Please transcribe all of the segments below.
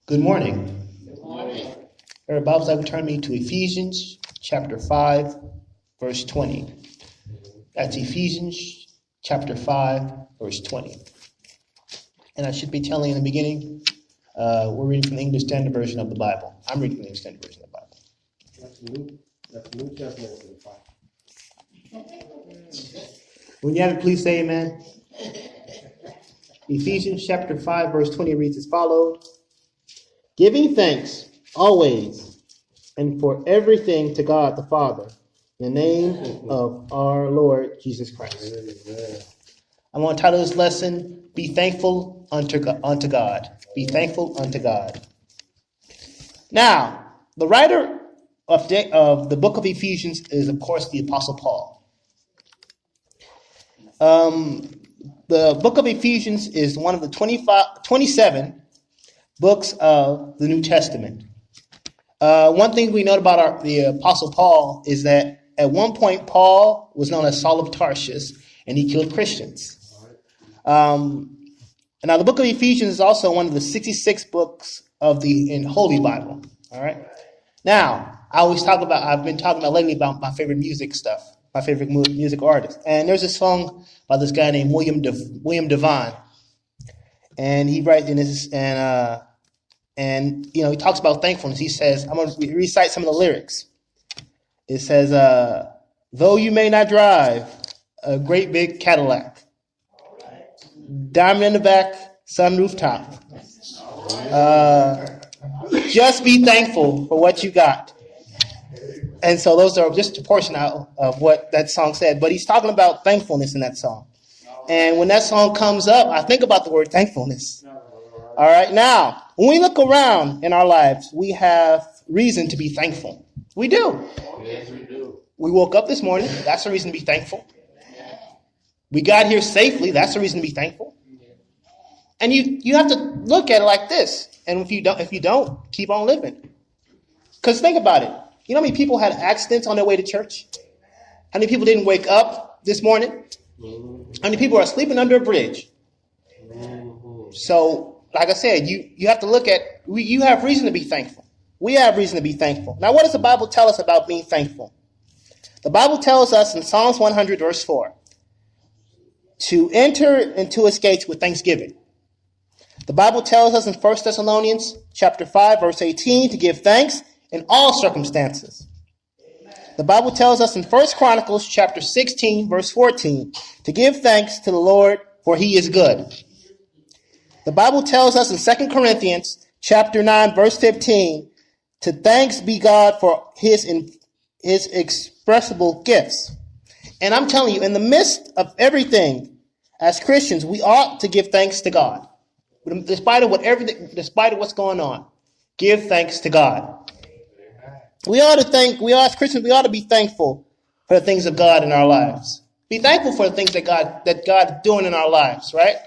Good morning. Good morning. Our Bibles have turned me to Ephesians chapter 5, verse 20. That's Ephesians chapter 5, verse 20. And I should be telling in the beginning, we're reading from the English Standard Version of the Bible. I'm reading from the English Standard Version of the Bible. That's the New Testament to the Bible. When you have it, please say amen. Ephesians chapter 5, verse 20 reads as follows. Giving thanks always and for everything to God the Father, in the name of our Lord Jesus Christ. I'm going to title this lesson, Be Thankful unto God. Be thankful unto God. Now, the writer of the book of Ephesians is, of course, the Apostle Paul. The book of Ephesians is one of the 27 books of the New Testament. One thing we know about the Apostle Paul is that at one point Paul was known as Saul of Tarsus, and he killed Christians. Now the book of Ephesians is also one of the 66 books of the Holy Bible. All right. Now I've been talking about lately about my favorite music stuff, my favorite music artist, and there's a song by this guy named William Devine. And he writes in this, and he talks about thankfulness. He says, I'm going to recite some of the lyrics. It says, though you may not drive a great big Cadillac, diamond in the back, sunroof top, just be thankful for what you got. And so those are just a portion out of what that song said. But he's talking about thankfulness in that song. And when that song comes up, I think about the word thankfulness. All right. Now, when we look around in our lives, we have reason to be thankful. We do. Yes, we do. We woke up this morning. That's a reason to be thankful. We got here safely. That's a reason to be thankful. And you have to look at it like this. And if you don't, keep on living. Because think about it. You know how many people had accidents on their way to church? How many people didn't wake up this morning? How many people are sleeping under a bridge? So, like I said, you have to look at, you have reason to be thankful. We have reason to be thankful. Now, what does the Bible tell us about being thankful? The Bible tells us in Psalms 100, verse 4, to enter into his gates with thanksgiving. The Bible tells us in 1 Thessalonians chapter 5, verse 18, to give thanks in all circumstances. The Bible tells us in 1 Chronicles chapter 16, verse 14, to give thanks to the Lord, for he is good. The Bible tells us in 2 Corinthians chapter 9, verse 15, to thanks be God for his inexpressible gifts. And I'm telling you, in the midst of everything, as Christians, we ought to give thanks to God. Despite of what's going on, give thanks to God. We as Christians, we ought to be thankful for the things of God in our lives. Be thankful for the things that God is doing in our lives, right?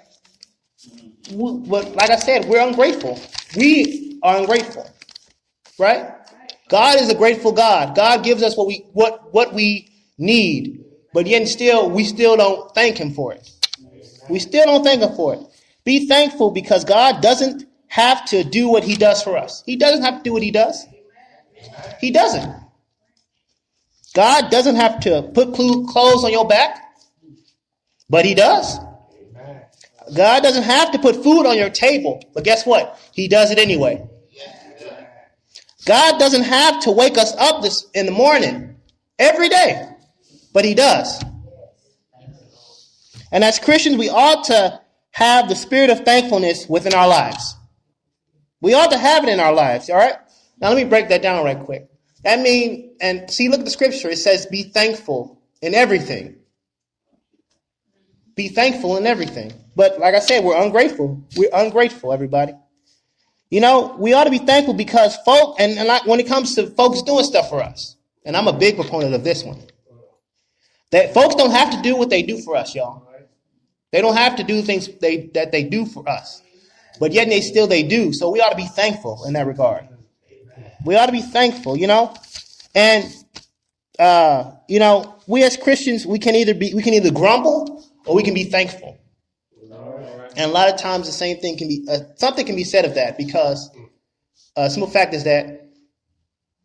But like I said, we're ungrateful. We are ungrateful, right? God is a grateful God. God gives us what we need, but yet we still don't thank him for it. We still don't thank him for it. Be thankful because God doesn't have to do what he does for us. He doesn't have to do what he does. He doesn't. God doesn't have to put clothes on your back, but he does. God doesn't have to put food on your table, but guess what? He does it anyway. God doesn't have to wake us up in the morning every day, but he does. And as Christians, we ought to have the spirit of thankfulness within our lives. We ought to have it in our lives, all right? Now, let me break that down right quick. That means, and see, look at the scripture. It says, be thankful in everything. Be thankful in everything. But like I said, we're ungrateful. We're ungrateful, everybody. We ought to be thankful because when it comes to folks doing stuff for us, and I'm a big proponent of this one, that folks don't have to do what they do for us, y'all. They don't have to do things that they do for us. But yet they do. So we ought to be thankful in that regard. We ought to be thankful, and we as Christians, we can either grumble or we can be thankful. And a lot of times the same thing something can be said of that because simple fact is that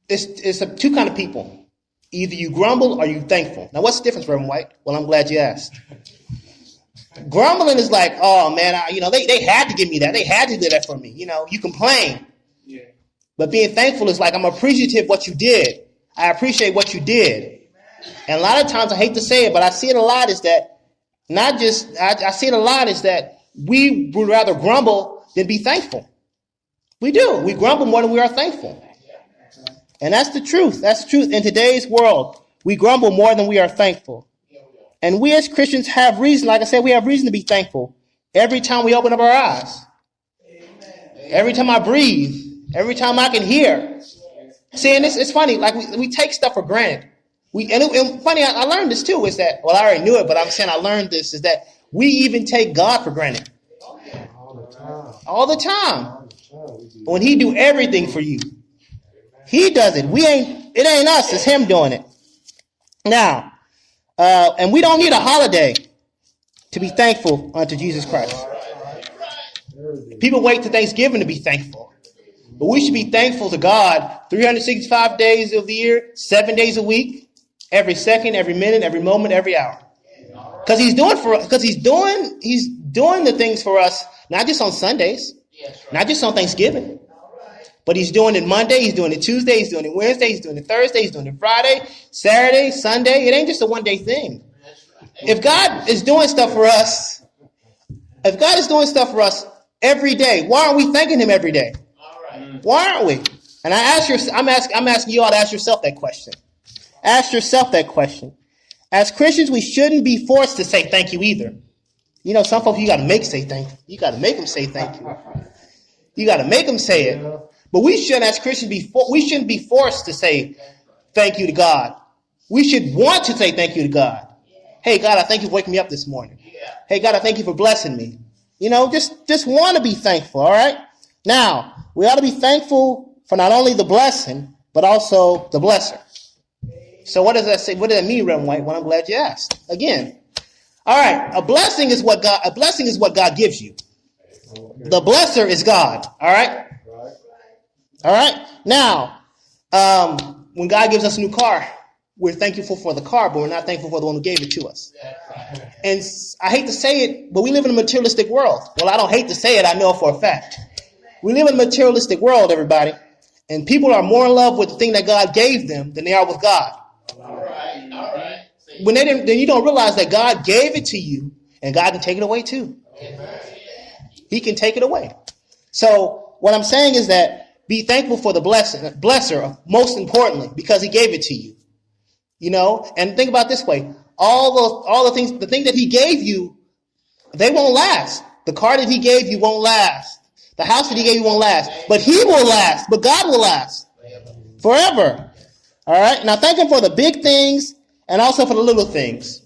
it's two kind of people. Either you grumble or you thankful. Now, what's the difference, Reverend White? Well, I'm glad you asked. Grumbling is like, oh man, they had to give me that. They had to do that for me. You complain. Yeah. But being thankful is like, I'm appreciative of what you did. I appreciate what you did. And a lot of times, I hate to say it, but I see it a lot is that I see it a lot is that we would rather grumble than be thankful. We do. We grumble more than we are thankful. And that's the truth. That's the truth. In today's world, we grumble more than we are thankful. And we as Christians have reason, like I said, we have reason to be thankful every time we open up our eyes. Every time I breathe. Every time I can hear. See, and it's funny, like we take stuff for granted. And funny, I learned this too, is that, well, I already knew it, but I'm saying I learned this, is that we even take God for granted. All the time. When he do everything for you. He does it. It ain't us, it's him doing it. Now, and we don't need a holiday to be thankful unto Jesus Christ. People wait to Thanksgiving to be thankful. But we should be thankful to God 365 days of the year, 7 days a week, every second, every minute, every moment, every hour. Because he's doing the things for us, not just on Sundays, not just on Thanksgiving. But he's doing it Monday, he's doing it Tuesday, he's doing it Wednesday, he's doing it Thursday, he's doing it Friday, Saturday, Sunday. It ain't just a one-day thing. If God is doing stuff for us, every day, why aren't we thanking him every day? Why aren't we? And I'm asking you all to ask yourself that question. Ask yourself that question. As Christians, we shouldn't be forced to say thank you either. Some folks you got to make say thank you. You got to make them say thank you. You got to make them say it. But we shouldn't, as Christians, we shouldn't be forced to say thank you to God. We should want to say thank you to God. Hey, God, I thank you for waking me up this morning. Hey, God, I thank you for blessing me. Just want to be thankful, all right? Now, we ought to be thankful for not only the blessing, but also the blesser. So what does that say? What does that mean, Reverend White? Well, I'm glad you asked. Again, all right, a blessing is what God gives you. The blesser is God, all right? All right. Now, when God gives us a new car, we're thankful for the car, but we're not thankful for the one who gave it to us. And I hate to say it, but we live in a materialistic world. Well, I don't hate to say it. I know it for a fact. We live in a materialistic world, everybody. And people are more in love with the thing that God gave them than they are with God. All right. Then you don't realize that God gave it to you, and God can take it away too. He can take it away. So what I'm saying is that be thankful for the blesser, most importantly, because he gave it to you. And think about it this way. All the things that he gave you, they won't last. The car that he gave you won't last. The house that he gave you won't last. But he will last. But God will last. Forever. All right? Now thank him for the big things and also for the little things.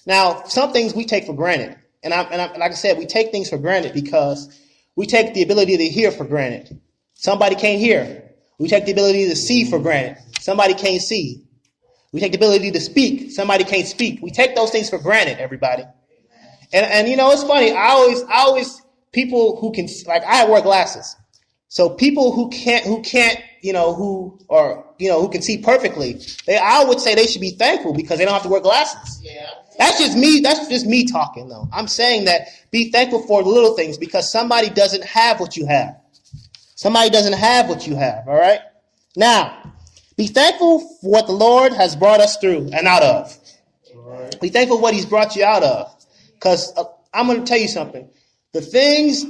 Now, some things we take for granted. And like I said, we take things for granted because we take the ability to hear for granted. Somebody can't hear. We take the ability to see for granted. Somebody can't see. We take the ability to speak. Somebody can't speak. We take those things for granted, everybody. And it's funny. I always people who can, like, I wear glasses. So people who can see perfectly, I would say they should be thankful because they don't have to wear glasses. Yeah. That's just me talking though. I'm saying that be thankful for the little things because somebody doesn't have what you have. Somebody doesn't have what you have, all right? Now, be thankful for what the Lord has brought us through and out of. Right. Be thankful for what he's brought you out of. Because I'm going to tell you something. The things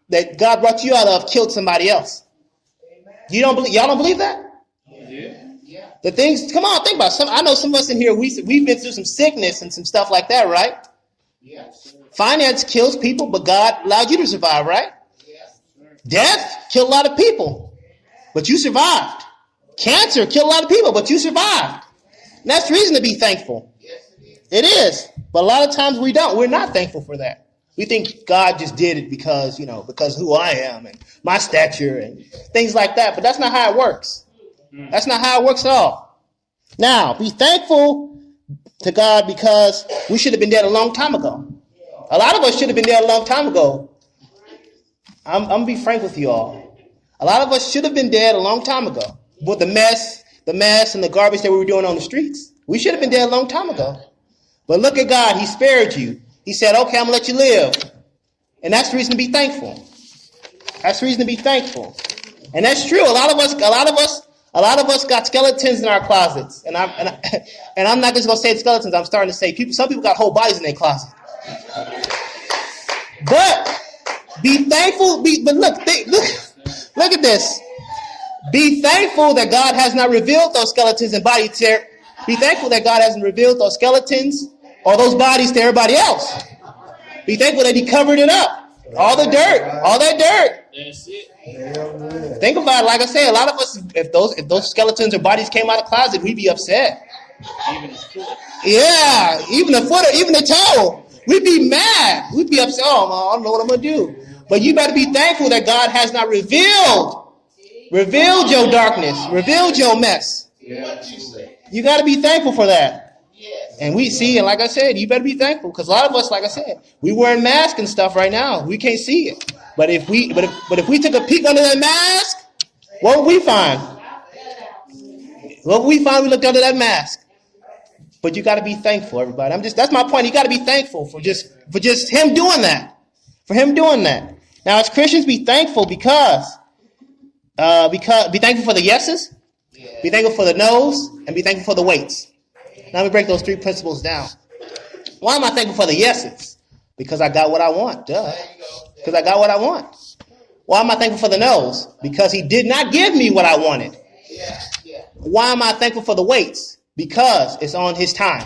that God brought you out of killed somebody else. Y'all don't believe that? Yeah. The things, come on, think about it. I know some of us in here, we've been through some sickness and some stuff like that, right? Yes. Finance kills people, but God allowed you to survive, right? Death killed a lot of people, but you survived. Cancer killed a lot of people, but you survived. And that's reason to be thankful. It is. But a lot of times we don't. We're not thankful for that. We think God just did it because who I am and my stature and things like that. But that's not how it works. That's not how it works at all. Now, be thankful to God because we should have been dead a long time ago. A lot of us should have been dead a long time ago. I'm going to be frank with you all. A lot of us should have been dead a long time ago. With the mess and the garbage that we were doing on the streets. We should have been dead a long time ago. But look at God. He spared you. He said, okay, I'm going to let you live. And that's the reason to be thankful. That's the reason to be thankful. And that's true. A lot of us got skeletons in our closets. And I'm not just going to say skeletons. I'm starting to say some people got whole bodies in their closet. But be thankful. But look at this. Be thankful that God has not revealed those skeletons and bodies to. Be thankful that God hasn't revealed those skeletons or those bodies to everybody else. Be thankful that He covered it up. All the dirt, all that dirt. That's it. Think about it. Like I said, a lot of us, if those skeletons or bodies came out of the closet, we'd be upset. Even the foot. Yeah, even the foot, or even the toe. We'd be mad. We'd be upset. Oh, I don't know what I'm going to do. But you better be thankful that God has not revealed your darkness, revealed your mess. Yeah. You got to be thankful for that. And we see, and like I said, you better be thankful, because a lot of us, like I said, we wearing masks and stuff right now. We can't see it. But if we took a peek under that mask, what would we find? What would we find? We looked under that mask. But you got to be thankful, everybody. That's my point. You got to be thankful for just Him doing that. For Him doing that. Now, as Christians, be thankful because be thankful for the yeses, be thankful for the no's, and be thankful for the waits. Now, let me break those three principles down. Why am I thankful for the yeses? Because I got what I want. Duh. Because I got what I want. Why am I thankful for the no's? Because He did not give me what I wanted. Why am I thankful for the waits? Because it's on His time.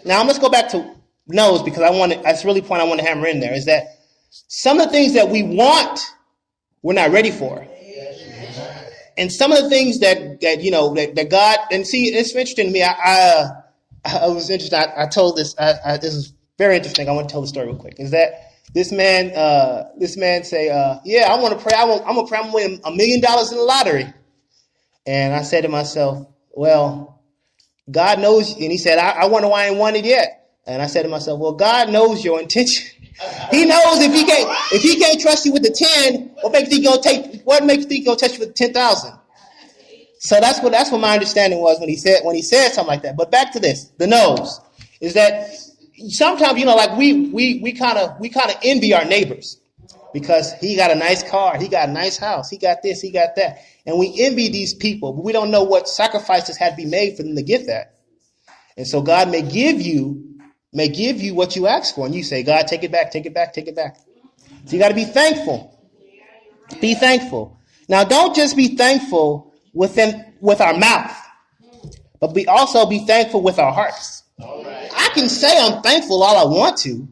Now, let's go back to no's, because that's really the point I want to hammer in there, is that some of the things that we want, we're not ready for. And some of the things that God, and see, it's interesting to me. I was interested. I told this. This is very interesting. I want to tell the story real quick. Is that this man say, yeah, I want to pray. I'm gonna pray. I'm gonna win $1 million in the lottery. And I said to myself, well, God knows. And he said, I wonder why I ain't won it yet. And I said to myself, well, God knows your intention. He knows if he can't trust you with the 10, what makes you think he's gonna touch you with 10,000? So that's what my understanding was when he said something like that. But back to this, the no's, is that sometimes like we kind of envy our neighbors because he got a nice car, he got a nice house, he got this, he got that, and we envy these people, but we don't know what sacrifices had to be made for them to get that. And so God may give you what you ask for, and you say, God, take it back, take it back, take it back. So you got to be thankful. Be thankful. Now, don't just be thankful with our mouth, but also be thankful with our hearts. Right. I can say I'm thankful all I want to,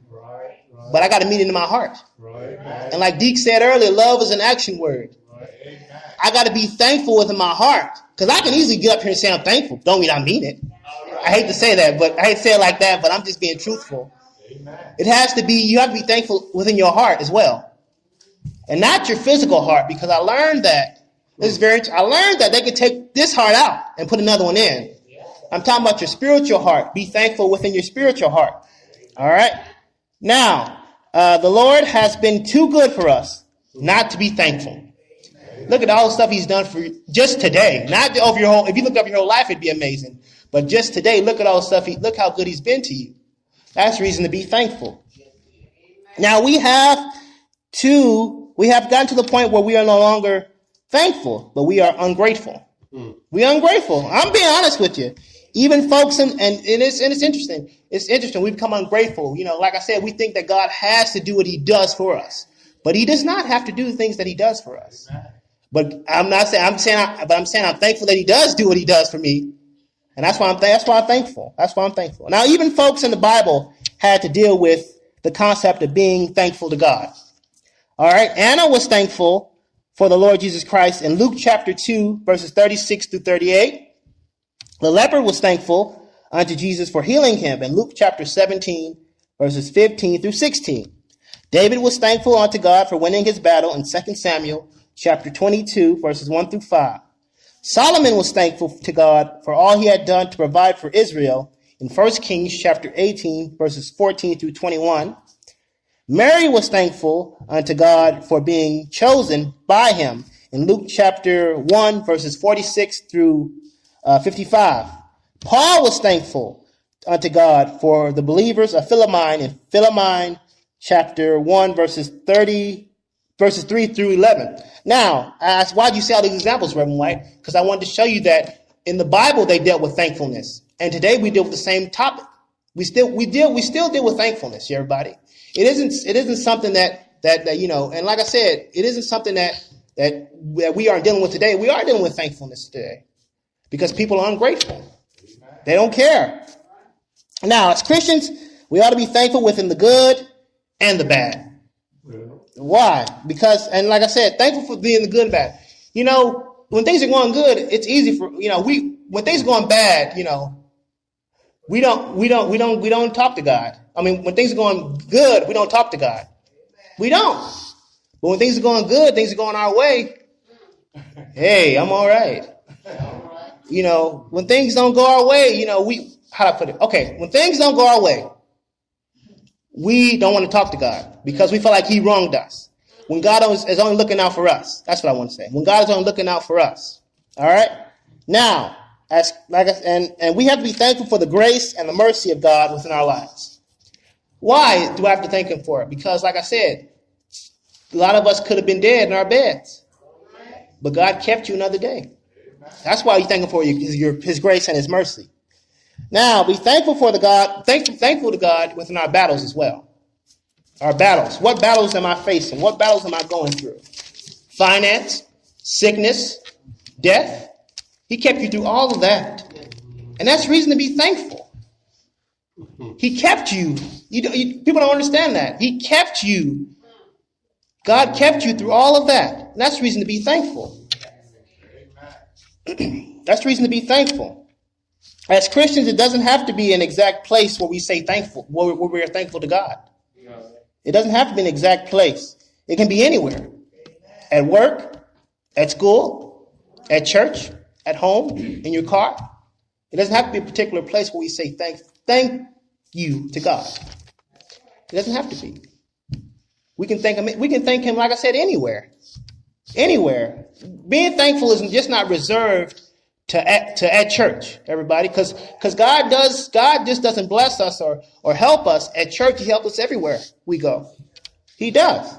but I got to mean it in my heart. Right. And like Deke said earlier, love is an action word. Right. I got to be thankful within my heart, because I can easily get up here and say I'm thankful. Don't mean I mean it. I hate to say that, but I hate to say it like that, but I'm just being truthful. Amen. You have to be thankful within your heart as well. And not your physical heart, because I learned that they could take this heart out and put another one in. I'm talking about your spiritual heart. Be thankful within your spiritual heart. All right? Now, the Lord has been too good for us not to be thankful. Look at all the stuff He's done for you just today. Not over your whole. If you looked up your whole life, it'd be amazing. But just today, look at all the stuff. Look how good He's been to you. That's reason to be thankful. Now we have gotten to the point where we are no longer thankful, but we are ungrateful. We are ungrateful. I'm being honest with you. Even folks, and it's interesting. It's interesting. We become ungrateful. Like I said, we think that God has to do what He does for us, but He does not have to do the things that He does for us. But I'm saying I'm thankful that He does do what He does for me. And that's why I'm thankful. That's why I'm thankful. Now, even folks in the Bible had to deal with the concept of being thankful to God. All right. Anna was thankful for the Lord Jesus Christ in Luke chapter 2, verses 36 through 38. The leper was thankful unto Jesus for healing him in Luke chapter 17, verses 15 through 16. David was thankful unto God for winning his battle in 2 Samuel chapter 22, verses 1 through 5. Solomon was thankful to God for all he had done to provide for Israel in 1 Kings chapter 18, verses 14 through 21. Mary was thankful unto God for being chosen by Him in Luke chapter 1, verses 46 through 55. Paul was thankful unto God for the believers of Philomine in Philomine chapter 1, verses 3 through 11. Now, I asked, why do you say all these examples, Reverend White? Because I wanted to show you that in the Bible they dealt with thankfulness. And today we deal with the same topic. We still deal with thankfulness, everybody. It isn't something that and like I said, it isn't something that we are dealing with today. We are dealing with thankfulness today because people are ungrateful. They don't care. Now, as Christians, we ought to be thankful within the good and the bad. Why? Because, and like I said, thankful for being the good and bad. When things are going good, it's easy for, when things are going bad, we don't talk to God. I mean, when things are going good, we don't talk to God. We don't. But when things are going good, things are going our way. Hey, I'm all right. When things don't go our way, how do I put it? Okay, when things don't go our way, we don't want to talk to God because we feel like He wronged us. When God is only looking out for us. That's what I want to say. When God is only looking out for us. All right? Now, and we have to be thankful for the grace and the mercy of God within our lives. Why do I have to thank Him for it? Because, like I said, a lot of us could have been dead in our beds. But God kept you another day. That's why you thank Him for His grace and His mercy. Now, be thankful for thankful to God within our battles as well. Our battles. What battles am I facing? What battles am I going through? Finance, sickness, death. He kept you through all of that. And that's reason to be thankful. He kept you. People don't understand that. He kept you. God kept you through all of that. And that's reason to be thankful. That's reason to be thankful. As Christians, it doesn't have to be an exact place where we say thankful, where we are thankful to God. It doesn't have to be an exact place. It can be anywhere. At work, at school, at church, at home, in your car. It doesn't have to be a particular place where we say thank you to God. It doesn't have to be. We can thank Him, like I said, anywhere. Anywhere. Being thankful is just not reserved to at church, everybody, because God just doesn't bless us or help us at church. He helps us everywhere we go. He does.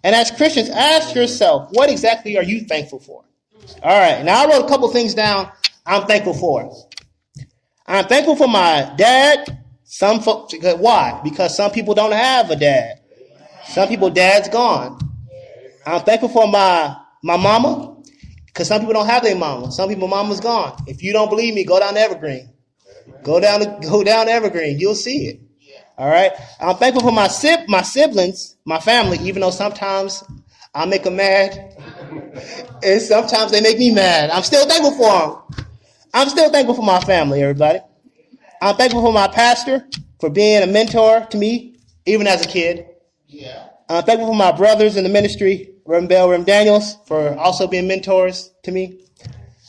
And as Christians, ask yourself, what exactly are you thankful for? All right. Now, I wrote a couple things down I'm thankful for. I'm thankful for my dad. Some folks, why? Because some people don't have a dad. Some people, dad's gone. I'm thankful for my mama, because some people don't have their mama. Some people, mama's gone. If you don't believe me, go down to Evergreen. Go down to Evergreen. You'll see it. All right. I'm thankful for my siblings, my family, even though sometimes I make them mad, and sometimes they make me mad. I'm still thankful for them. I'm still thankful for my family, everybody. I'm thankful for my pastor for being a mentor to me, even as a kid. Yeah. I'm thankful for my brothers in the ministry, Reverend Bell, Reverend Daniels, for also being mentors to me.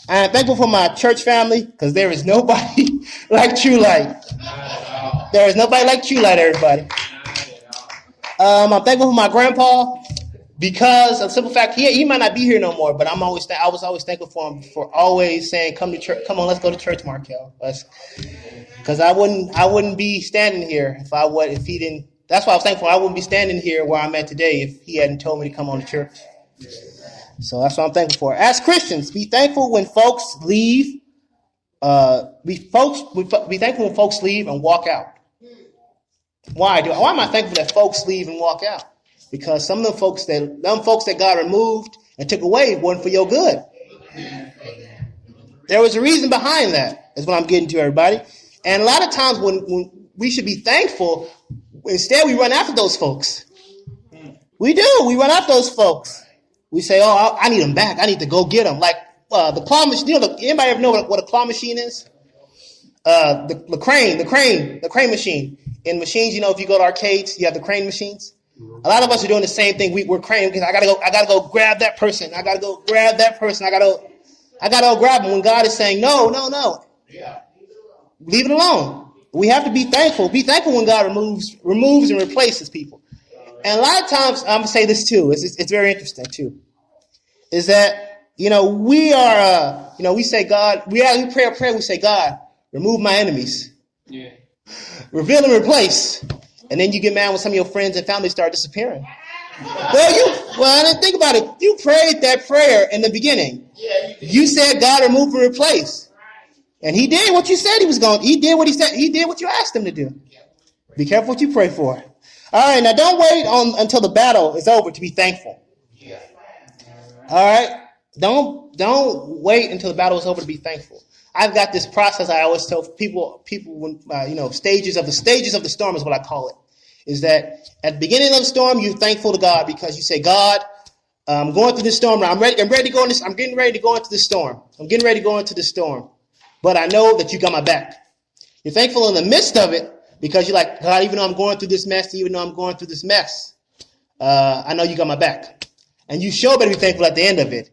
I'm thankful for my church family, because there is nobody like True Light. There is nobody like True Light, everybody. I'm thankful for my grandpa, because of the simple fact he might not be here no more, but I was always thankful for him for always saying, "Come to church. Come on, let's go to church, Marchall." Because I wouldn't be standing here if he didn't. That's why I was thankful. I wouldn't be standing here where I'm at today if he hadn't told me to come on to church. So that's what I'm thankful for. As Christians, be thankful when folks leave. Be thankful when folks leave and walk out. Why am I thankful that folks leave and walk out? Because some of them folks that God removed and took away weren't for your good. There was a reason behind that, is what I'm getting to, everybody. And a lot of times when we should be thankful, instead we run after those folks. We do. We run after those folks. We say, "Oh, I need them back. I need to go get them." Like the claw machine. Anybody ever know what a claw machine is? The crane machine. In machines, if you go to arcades, you have the crane machines. A lot of us are doing the same thing. We're crane because I gotta go grab that person. I gotta go grab that person. I gotta go grab them. When God is saying, no. Yeah. Leave it alone. We have to be thankful. Be thankful when God removes and replaces people. And a lot of times, I'm gonna say this too. It's very interesting too. is that, we are, we say, God, we pray a prayer, we say, God, remove my enemies. Yeah. Reveal and replace. And then you get mad when some of your friends and family start disappearing. I didn't think about it. You prayed that prayer in the beginning. You said, God, remove and replace. And he did what you said he was going to. He did what he said. He did what you asked him to do. Be careful what you pray for. All right, now don't wait until the battle is over to be thankful. All right? Don't wait until the battle is over to be thankful. I've got this process I always tell people when stages of the storm is what I call it. Is that at the beginning of the storm, you're thankful to God because you say, God, I'm going through this storm. I'm ready to go in this. I'm getting ready to go into this storm. I'm getting ready to go into this storm. But I know that you got my back. You're thankful in the midst of it because you're like, God, even though I'm going through this mess, I know you got my back. And you sure better be thankful at the end of it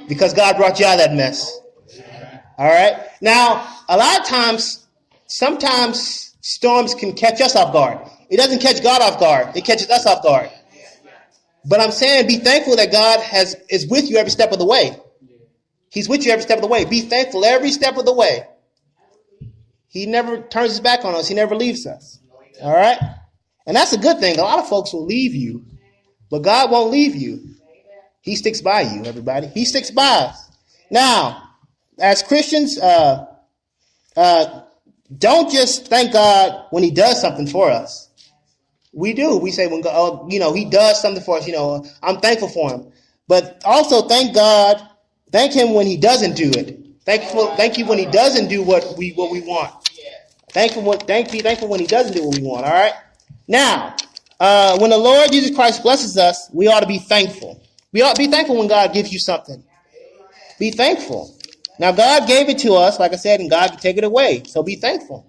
because God brought you out of that mess. All right. Now, a lot of times, sometimes storms can catch us off guard. It doesn't catch God off guard. It catches us off guard. But I'm saying be thankful that God is with you every step of the way. He's with you every step of the way. Be thankful every step of the way. He never turns his back on us. He never leaves us. All right? And that's a good thing. A lot of folks will leave you, but God won't leave you. He sticks by you, everybody. He sticks by us. Now, as Christians, don't just thank God when he does something for us. We do. We say, when God, he does something for us, I'm thankful for him. But also thank God, thank him when he doesn't do it. Thank you when he doesn't do what we want. Be thankful when he doesn't do what we want, all right? Now, when the Lord Jesus Christ blesses us, we ought to be thankful. We ought to be thankful when God gives you something. Be thankful. Now, God gave it to us, like I said, and God can take it away. So be thankful.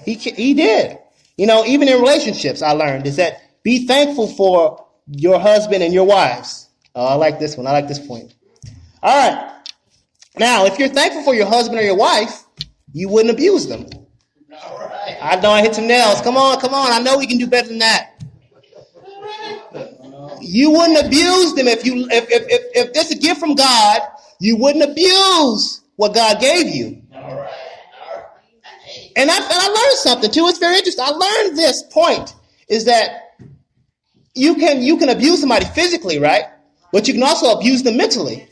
He did. Even in relationships, I learned is that be thankful for your husband and your wives. Oh, I like this one. I like this point. All right. Now, if you're thankful for your husband or your wife, you wouldn't abuse them. All right. I know I hit some nails. Come on. I know we can do better than that. You wouldn't abuse them if this is a gift from God. You wouldn't abuse what God gave you. All right. And I learned something too. It's very interesting. I learned this point is that you can abuse somebody physically, right? But you can also abuse them mentally.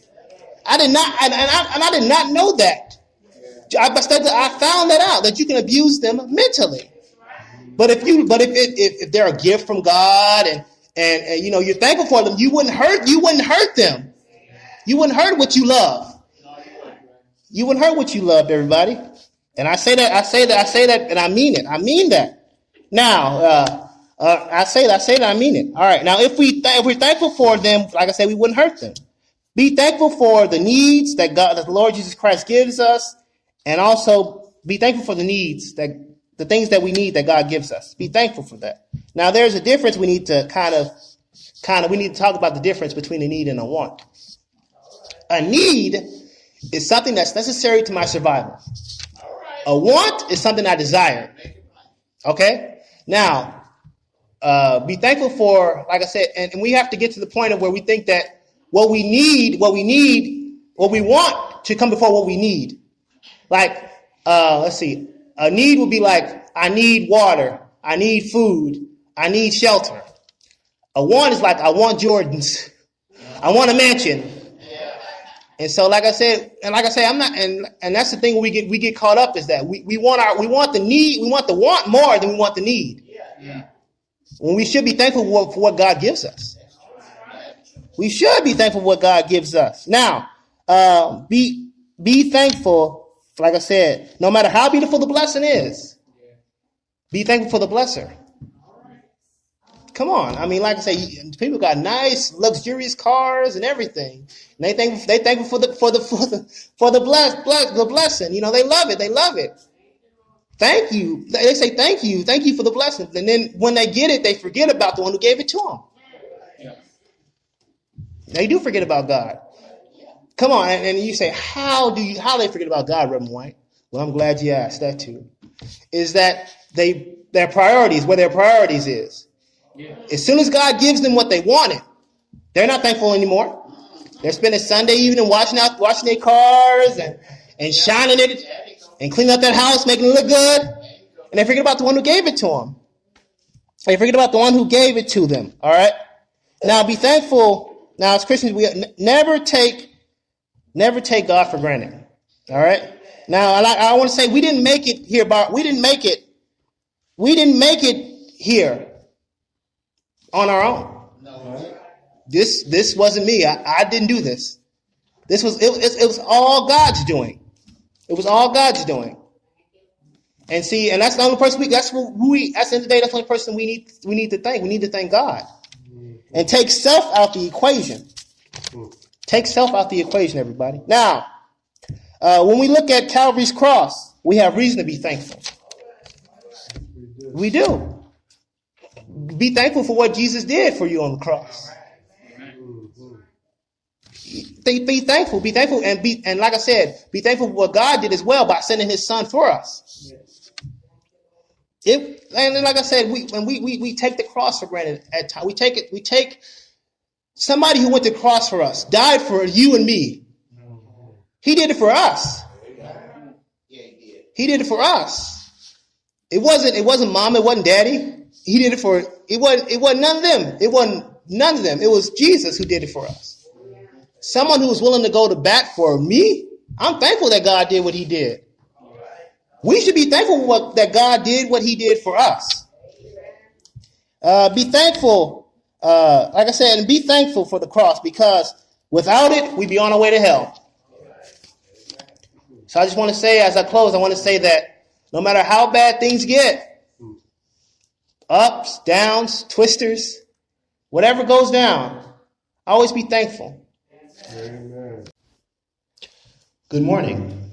I did not know that. I found that out that you can abuse them mentally. But if they're a gift from God and you're thankful for them, you wouldn't hurt them. You wouldn't hurt what you love. You wouldn't hurt what you loved, everybody. And I say that, and I mean it. I mean that. Now, I say that, I mean it. All right. Now, if we're thankful for them, like I said, we wouldn't hurt them. Be thankful for the needs that the Lord Jesus Christ gives us, and also be thankful for the needs the things that we need that God gives us. Be thankful for that. Now, there's a difference. We need to we need to talk about the difference between a need and a want. A need is something that's necessary to my survival. A want is something I desire. Okay? Now, be thankful for, like I said, and we have to get to the point of where we think that what we want should come before what we need. Like, let's see. A need would be like, I need water. I need food. I need shelter. A want is like, I want Jordans. I want a mansion. And so, like I said, I'm not, and that's the thing we get caught up is that we want the want more than we want the need. Yeah. When we should be thankful for what God gives us. We should be thankful for what God gives us. Now, be thankful, like I said, no matter how beautiful the blessing is, be thankful for the blesser. Come on. I mean, like I say, people got nice, luxurious cars and everything. And they thankful for the blessing. They love it. They love it. Thank you. They say thank you for the blessing. And then when they get it, they forget about the one who gave it to them. Yeah. They do forget about God. Come on, and you say, how they forget about God, Reverend White? Well, I'm glad you asked that too. Is that their priorities, where their priorities is. Yeah. As soon as God gives them what they wanted, they're not thankful anymore. They're spending Sunday evening washing their cars and shining it and cleaning up that house, making it look good. And they forget about the one who gave it to them. They forget about the one who gave it to them. All right. Now be thankful. Now as Christians, we never take God for granted. All right. Now I want to say we didn't make it here. We didn't make it here on our own. No. This wasn't me. I didn't do this. It was all God's doing. It was all God's doing. And see, and that's the only person that's the end of the day, that's the only person we need to thank. We need to thank God. And take self out the equation. Take self out the equation, everybody. Now, when we look at Calvary's cross, we have reason to be thankful. We do. Be thankful for what Jesus did for you on the cross. Be thankful, and like I said, be thankful for what God did as well by sending His Son for us. And like I said, we take the cross for granted at times. We take somebody who went to the cross for us, died for you and me. He did it for us. He did it for us. It wasn't mom, it wasn't daddy. He did it for it wasn't none of them. It wasn't none of them. It was Jesus who did it for us. Someone who was willing to go to bat for me. I'm thankful that God did what He did. We should be thankful that God did what He did for us. Be thankful, like I said, and be thankful for the cross, because without it, we'd be on our way to hell. So I just want to say, as I close, I want to say that no matter how bad things get, ups, downs, twisters, whatever goes down, always be thankful. Amen. Good morning.